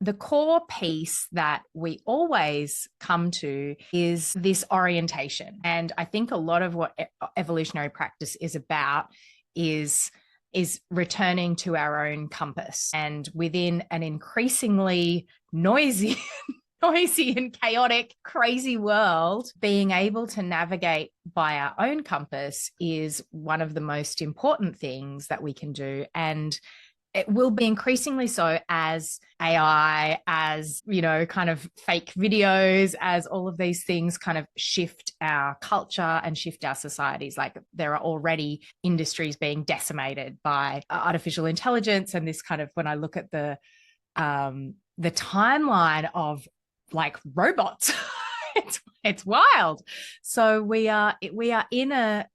the core piece that we always come to is this orientation. And I think a lot of what evolutionary practice is about is returning to our own compass. And within an increasingly noisy noisy and chaotic, crazy world, being able to navigate by our own compass is one of the most important things that we can do. And it will be increasingly so as AI, as, kind of fake videos, as all of these things kind of shift our culture and shift our societies. Like, there are already industries being decimated by artificial intelligence. And this kind of, when I look at the timeline of like robots, it's wild. So we are in a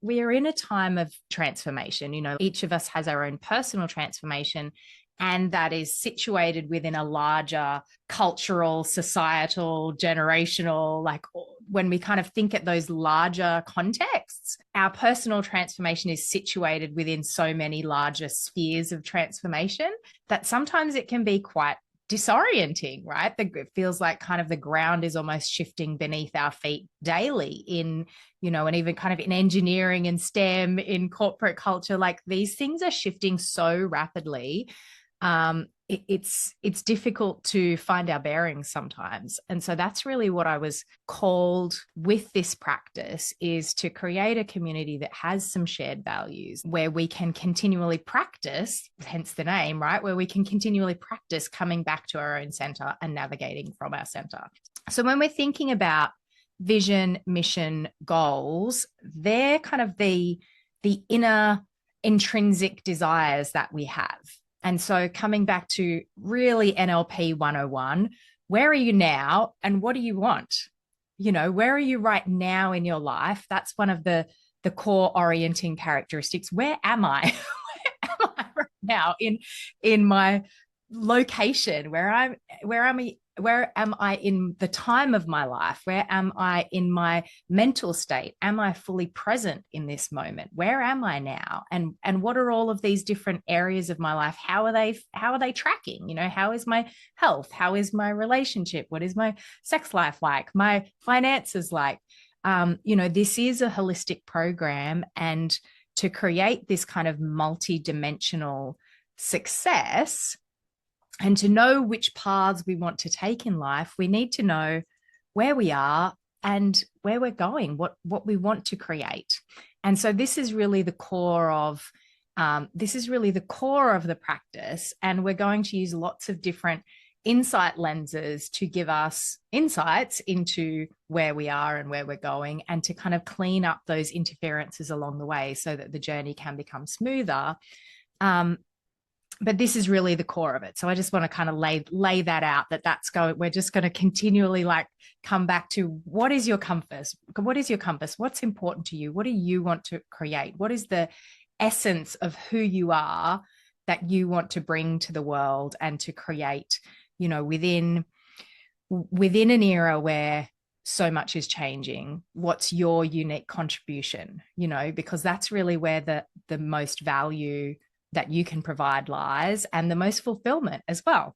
time of transformation. Each of us has our own personal transformation, and that is situated within a larger cultural, societal, generational, like, when we kind of think at those larger contexts, our personal transformation is situated within so many larger spheres of transformation that sometimes it can be quite disorienting, right? It feels like kind of the ground is almost shifting beneath our feet daily and even kind of in engineering and STEM, in corporate culture, like these things are shifting so rapidly. It's difficult to find our bearings sometimes. And so that's really what I was called with this practice, is to create a community that has some shared values where we can continually practice, hence the name, right? Where we can continually practice coming back to our own center and navigating from our center. So when we're thinking about vision, mission, goals, they're kind of the inner intrinsic desires that we have. And so coming back to really NLP 101, where are you now and what do you want? Where are you right now in your life? That's one of the core orienting characteristics. Where am I? Where am I right now in my location? Where am I in the time of my life? Where am I in my mental state? Am I fully present in this moment? Where am I now? And what are all of these different areas of my life? How are they tracking? How is my health? How is my relationship? What is my sex life like? My finances like? This is a holistic program, and to create this kind of multi-dimensional success, and to know which paths we want to take in life, we need to know where we are and where we're going, what we want to create. And so this is really the core of the practice. And we're going to use lots of different insight lenses to give us insights into where we are and where we're going, and to kind of clean up those interferences along the way so that the journey can become smoother. But this is really the core of it. So I just want to kind of lay that out, that's going, we're just going to continually like come back to, what is your compass? What is your compass? What's important to you? What do you want to create? What is the essence of who you are that you want to bring to the world and to create, within an era where so much is changing? What's your unique contribution? Because that's really where the most value that you can provide lies, and the most fulfillment as well.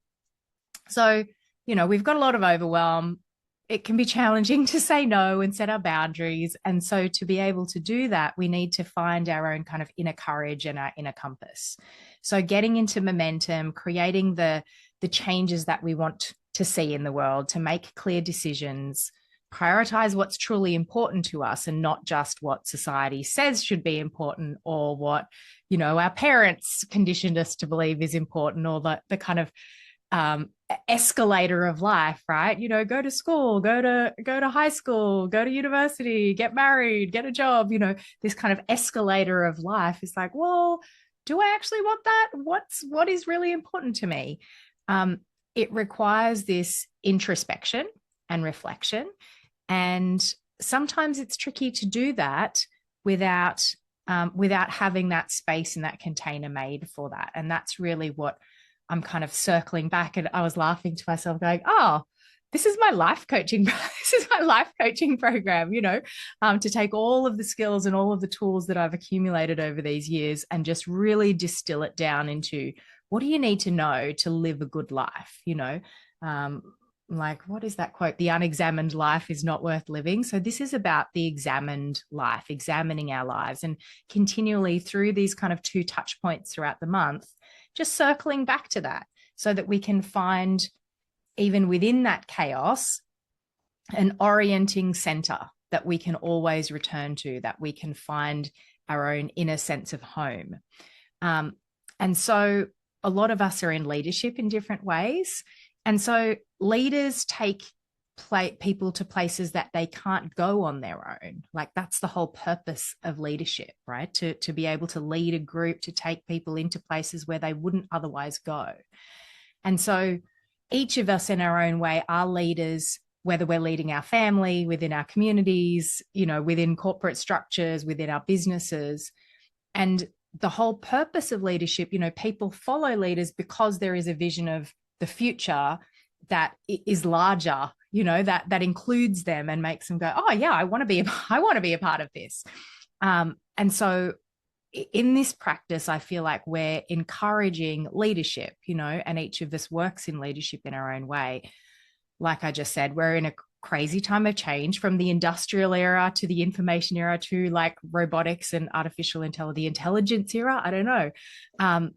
So, we've got a lot of overwhelm. It can be challenging to say no and set our boundaries. And so to be able to do that, we need to find our own kind of inner courage and our inner compass. So getting into momentum, creating the changes that we want to see in the world, to make clear decisions, prioritize what's truly important to us and not just what society says should be important, or what our parents conditioned us to believe is important, or the kind of escalator of life, right? Go to school, go to high school, go to university, get married, get a job. This kind of escalator of life is like, well, do I actually want that? What is really important to me? It requires this introspection and reflection. And sometimes it's tricky to do that without having that space and that container made for that. And that's really what I'm kind of circling back. And I was laughing to myself going, oh, this is my life coaching. This is my life coaching program, to take all of the skills and all of the tools that I've accumulated over these years and just really distill it down into, what do you need to know to live a good life? um, like, what is that quote? The unexamined life is not worth living. So this is about the examined life, examining our lives, and continually through these kind of 2 touch points throughout the month, just circling back to that so that we can find, even within that chaos, an orienting center that we can always return to, that we can find our own inner sense of home. And so a lot of us are in leadership in different ways. And so leaders take people to places that they can't go on their own. Like, that's the whole purpose of leadership, right? To be able to lead a group, to take people into places where they wouldn't otherwise go. And so each of us in our own way are leaders, whether we're leading our family, within our communities, within corporate structures, within our businesses. And the whole purpose of leadership, people follow leaders because there is a vision of the future that is larger, that includes them and makes them go, oh yeah, I want to be a part of this. And so in this practice, I feel like we're encouraging leadership, and each of us works in leadership in our own way. Like I just said, we're in a crazy time of change, from the industrial era to the information era to like robotics and artificial intelligence, the intelligence era. I don't know.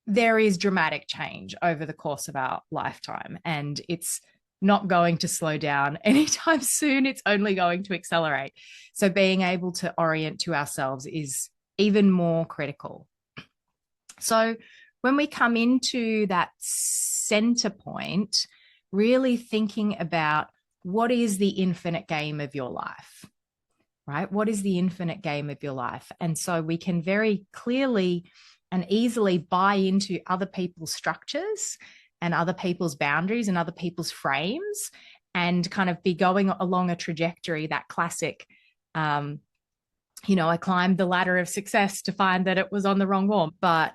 There is dramatic change over the course of our lifetime, and it's not going to slow down anytime soon. It's only going to accelerate. So being able to orient to ourselves is even more critical. So when we come into that center point, really thinking about what is the infinite game of your life, right? What is the infinite game of your life? And so we can very clearly and easily buy into other people's structures and other people's boundaries and other people's frames, and kind of be going along a trajectory, that classic, I climbed the ladder of success to find that it was on the wrong wall. But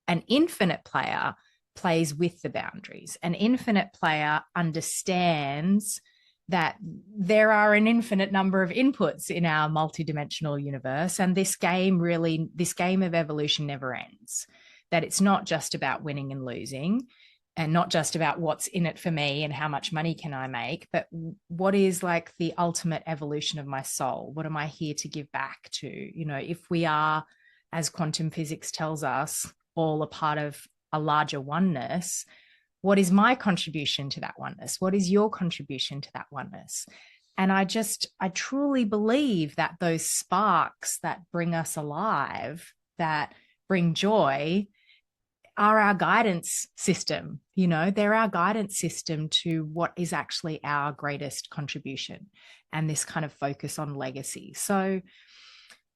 an infinite player plays with the boundaries. An infinite player understands that there are an infinite number of inputs in our multidimensional universe. And this game of evolution never ends. That it's not just about winning and losing, and not just about what's in it for me and how much money can I make, but what is like the ultimate evolution of my soul? What am I here to give back to? If we are, as quantum physics tells us, all a part of a larger oneness, what is my contribution to that oneness? What is your contribution to that oneness? And I truly believe that those sparks that bring us alive, that bring joy, are our guidance system. They're our guidance system to what is actually our greatest contribution, and this kind of focus on legacy. So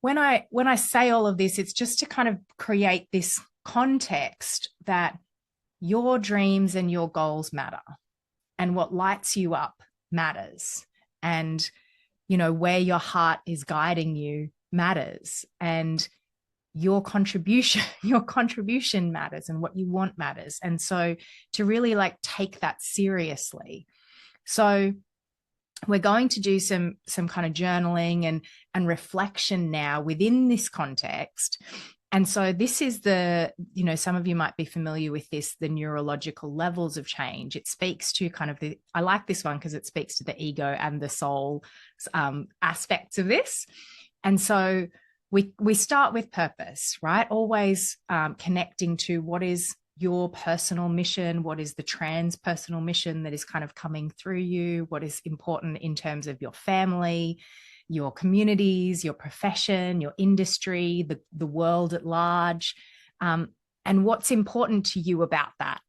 when I say all of this, it's just to kind of create this context that your dreams and your goals matter, and what lights you up matters, and where your heart is guiding you matters, and your contribution matters, and what you want matters. And so to really like take that seriously. So we're going to do some kind of journaling and reflection now within this context. And so this is some of you might be familiar with this, the neurological levels of change. It speaks to kind of I like this one because it speaks to the ego and the soul aspects of this. And so we start with purpose, right? Always connecting to what is your personal mission, what is the transpersonal mission that is kind of coming through you, what is important in terms of your family, your communities, your profession, your industry, the world at large, and what's important to you about that.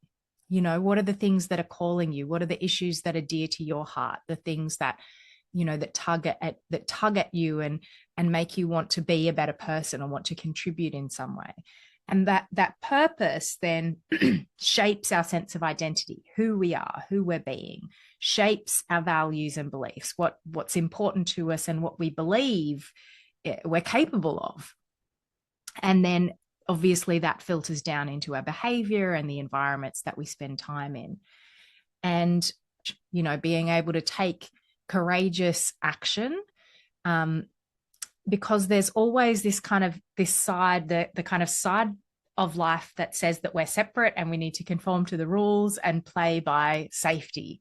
What are the things that are calling you? What are the issues that are dear to your heart? The things that that tug at you and make you want to be a better person or want to contribute in some way. And that purpose then shapes our sense of identity, who we are, who we're being, shapes our values and beliefs, what's important to us and what we believe we're capable of. And then obviously that filters down into our behavior and the environments that we spend time in. And, being able to take courageous action, because there's always this kind of side of life that says that we're separate and we need to conform to the rules and play by safety.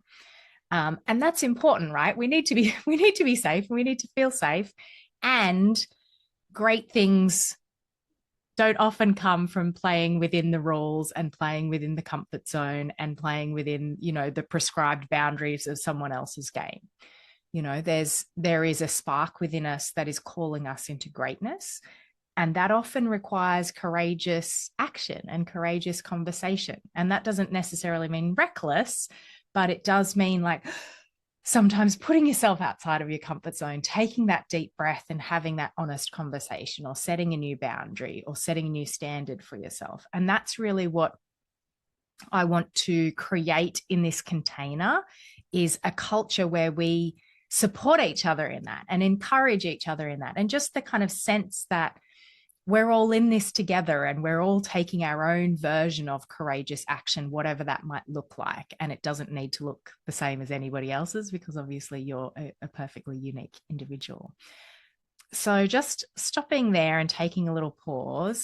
And that's important, right? We need to be we need to be safe. We need to feel safe, and great things don't often come from playing within the rules and playing within the comfort zone and playing within, the prescribed boundaries of someone else's game. There is a spark within us that is calling us into greatness. And that often requires courageous action and courageous conversation. And that doesn't necessarily mean reckless, but it does mean like sometimes putting yourself outside of your comfort zone, taking that deep breath and having that honest conversation, or setting a new boundary or setting a new standard for yourself. And that's really what I want to create in this container, is a culture where we support each other in that and encourage each other in that. And just the kind of sense that we're all in this together and we're all taking our own version of courageous action, whatever that might look like. And it doesn't need to look the same as anybody else's, because obviously you're a perfectly unique individual. So just stopping there and taking a little pause.